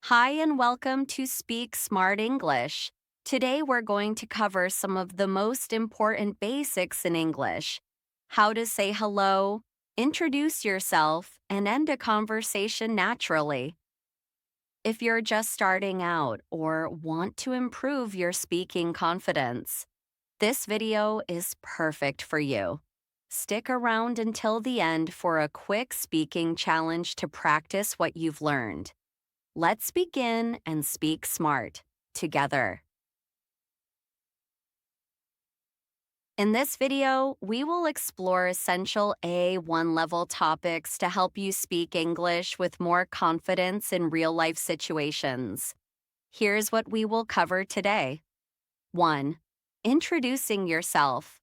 Hi, and welcome to Speak Smart English. Today we're going to cover some of the most important basics in English: how to say hello, introduce yourself, and end a conversation naturally. If you're just starting out or want to improve your speaking confidence, this video is perfect for you. Stick around until the end for a quick speaking challenge to practice what you've learned. Let's begin and speak smart together. In this video, we will explore essential A1 level topics to help you speak English with more confidence in real-life situations. Here's what we will cover today. 1. Introducing yourself.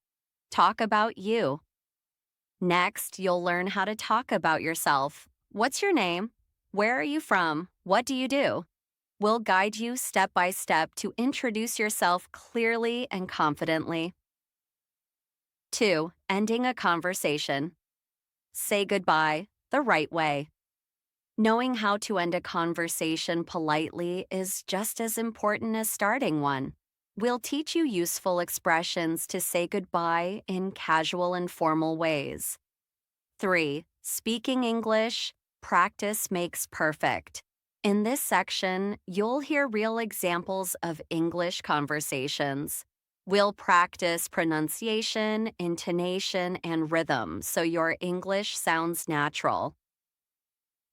Talk about you. Next, you'll learn how to talk about yourself. What's your name? Where are you from? What do you do? We'll guide you step by step to introduce yourself clearly and confidently. 2. Ending a conversation. Say goodbye the right way. Knowing how to end a conversation politely is just as important as starting one. We'll teach you useful expressions to say goodbye in casual and formal ways. 3. Speaking English. Practice makes perfect. In this section, you'll hear real examples of English conversations. We'll practice pronunciation, intonation, and rhythm so your English sounds natural.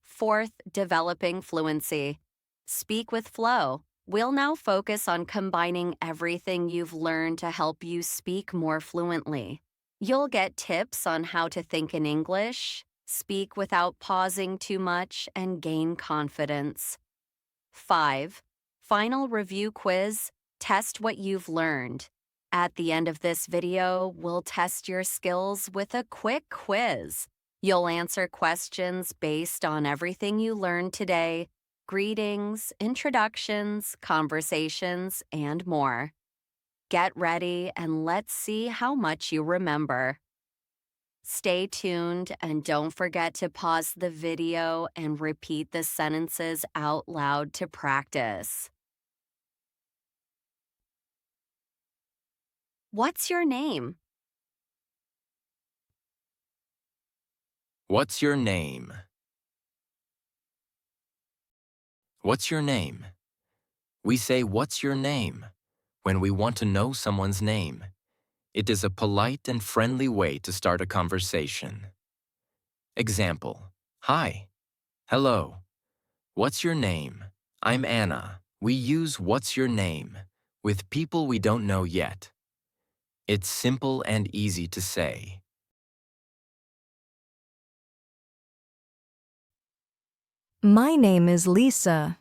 4th, developing fluency. Speak with flow. We'll now focus on combining everything you've learned to help you speak more fluently. You'll get tips on how to think in English, speak without pausing too much, and gain confidence. 5. Final review quiz. Test what you've learned. At the end of this video, we'll test your skills with a quick quiz. You'll answer questions based on everything you learned today: greetings, introductions, conversations, and more. Get ready and let's see how much you remember. Stay tuned and don't forget to pause the video and repeat the sentences out loud to practice. What's your name? What's your name? What's your name? We say, "What's your name?" when we want to know someone's name. It is a polite and friendly way to start a conversation. Example: Hi. Hello. What's your name? I'm Anna. We use "What's your name" with people we don't know yet. It's simple and easy to say. My name is Lisa.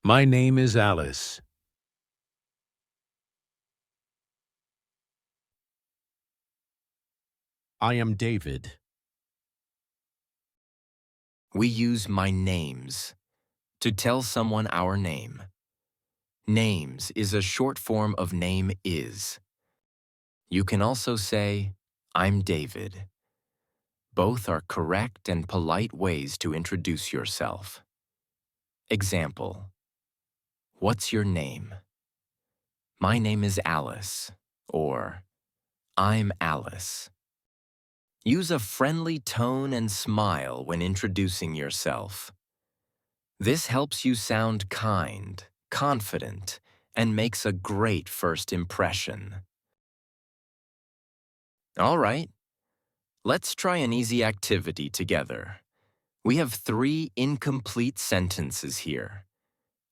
My name is Alice. I am David. We use "my names" to tell someone our name. Names is a short form of name is. You can also say, "I'm David." Both are correct and polite ways to introduce yourself. Example: What's your name? My name is Alice. Or, I'm Alice. Use a friendly tone and smile when introducing yourself. This helps you sound kind, confident, and makes a great first impression. All right, let's try an easy activity together. We have 3 incomplete sentences here.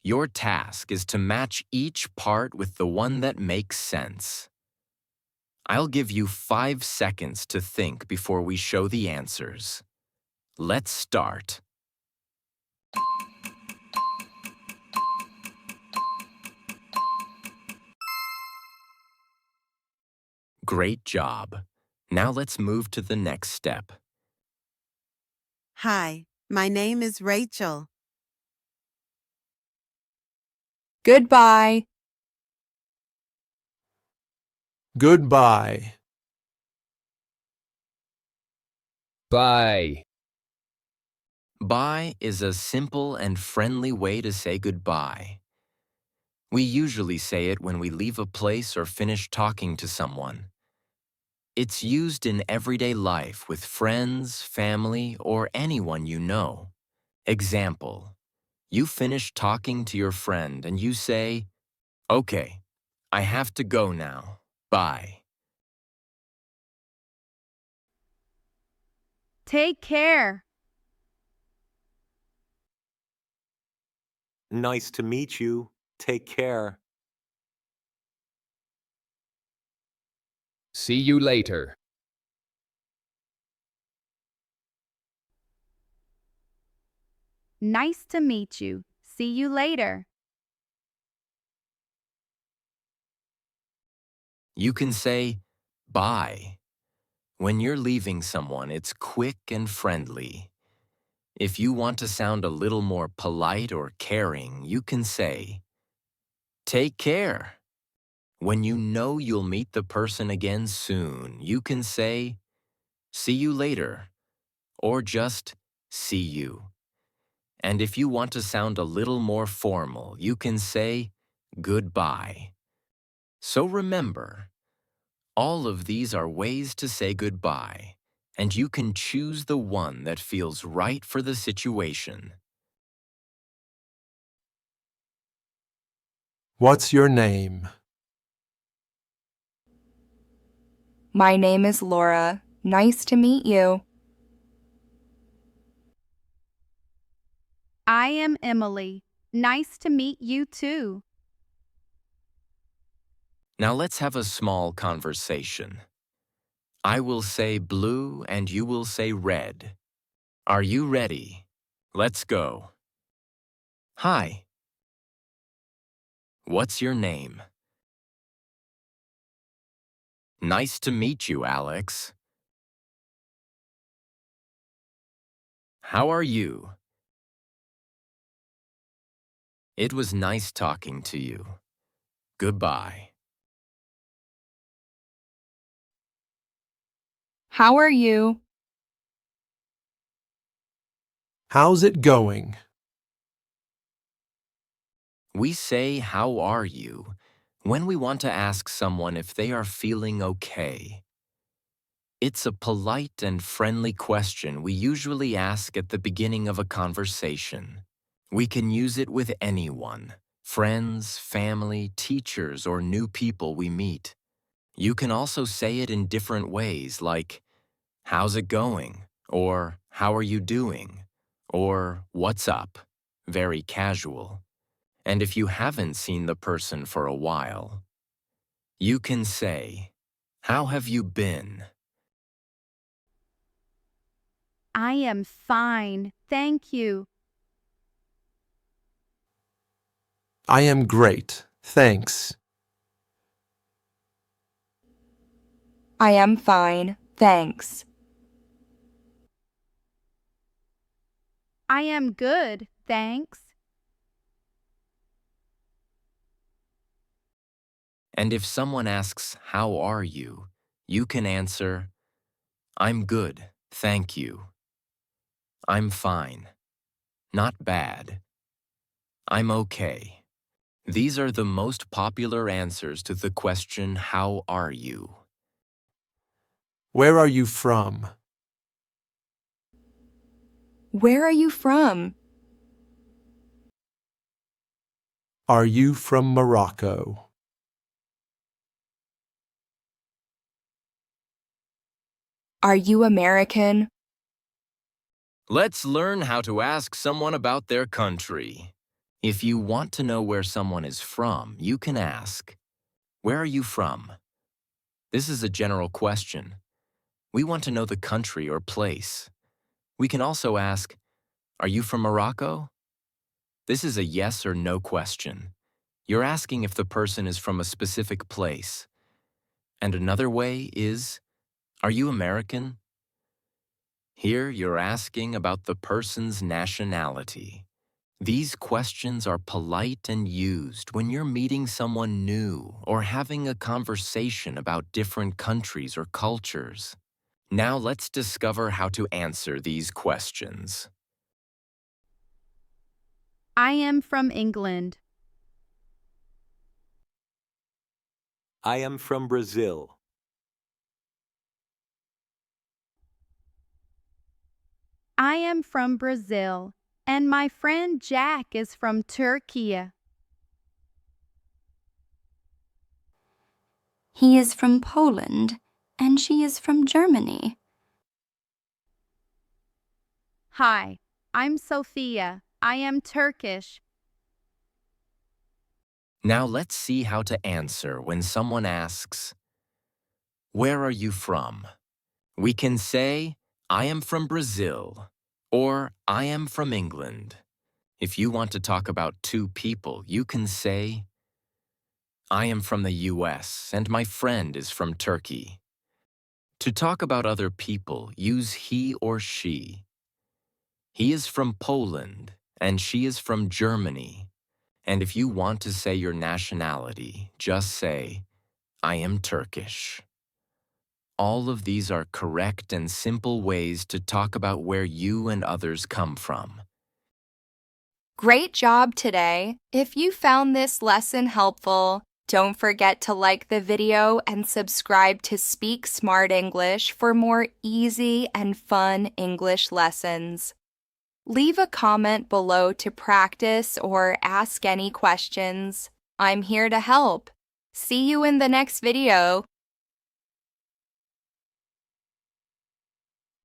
Your task is to match each part with the one that makes sense. I'll give you 5 seconds to think before we show the answers. Let's start. Great job. Now let's move to the next step. Hi, my name is Rachel. Goodbye. Goodbye. Bye. Bye is a simple and friendly way to say goodbye. We usually say it when we leave a place or finish talking to someone. It's used in everyday life with friends, family, or anyone you know. Example, you finish talking to your friend and you say, "Okay, I have to go now. Bye." Take care. Nice to meet you. Take care. See you later. Nice to meet you. See you later. You can say, "Bye." When you're leaving someone, it's quick and friendly. If you want to sound a little more polite or caring, you can say, "Take care." When you know you'll meet the person again soon, you can say, "See you later," or just, "See you." And if you want to sound a little more formal, you can say, "Goodbye." So remember, all of these are ways to say goodbye, and you can choose the one that feels right for the situation. What's your name? My name is Laura. Nice to meet you. I am Emily. Nice to meet you too. Now let's have a small conversation. I will say blue and you will say red. Are you ready? Let's go. Hi. What's your name? Nice to meet you, Alex. How are you? It was nice talking to you. Goodbye. How are you? How's it going? We say, "How are you?" when we want to ask someone if they are feeling okay. It's a polite and friendly question we usually ask at the beginning of a conversation. We can use it with anyone, friends, family, teachers, or new people we meet. You can also say it in different ways like, "How's it going?" or "How are you doing?" or "What's up?" Very casual. And if you haven't seen the person for a while, you can say, "How have you been?" I am fine. Thank you. I am great, thanks. I am fine, thanks. I am good. Thanks. And if someone asks, "How are you?" you can answer, "I'm good, thank you." "I'm fine." "Not bad." "I'm okay." These are the most popular answers to the question, "How are you?" Where are you from? Where are you from? Are you from Morocco? Are you American? Let's learn how to ask someone about their country. If you want to know where someone is from, you can ask, "Where are you from?" This is a general question. We want to know the country or place. We can also ask, "Are you from Morocco?" This is a yes or no question. You're asking if the person is from a specific place. And another way is, "Are you American?" Here you're asking about the person's nationality. These questions are polite and used when you're meeting someone new or having a conversation about different countries or cultures. Now let's discover how to answer these questions. I am from England. I am from Brazil. I am from Brazil, and my friend Jack is from Turkey. He is from Poland, and she is from Germany. Hi, I'm Sophia. I am Turkish. Now let's see how to answer when someone asks, "Where are you from?" We can say, "I am from Brazil," or "I am from England." If you want to talk about two people, you can say, "I am from the US and my friend is from Turkey." To talk about other people, use he or she. He is from Poland and she is from Germany. And if you want to say your nationality, just say, "I am Turkish." All of these are correct and simple ways to talk about where you and others come from. Great job today! If you found this lesson helpful, don't forget to like the video and subscribe to Speak Smart English for more easy and fun English lessons. Leave a comment below to practice or ask any questions. I'm here to help. See you in the next video.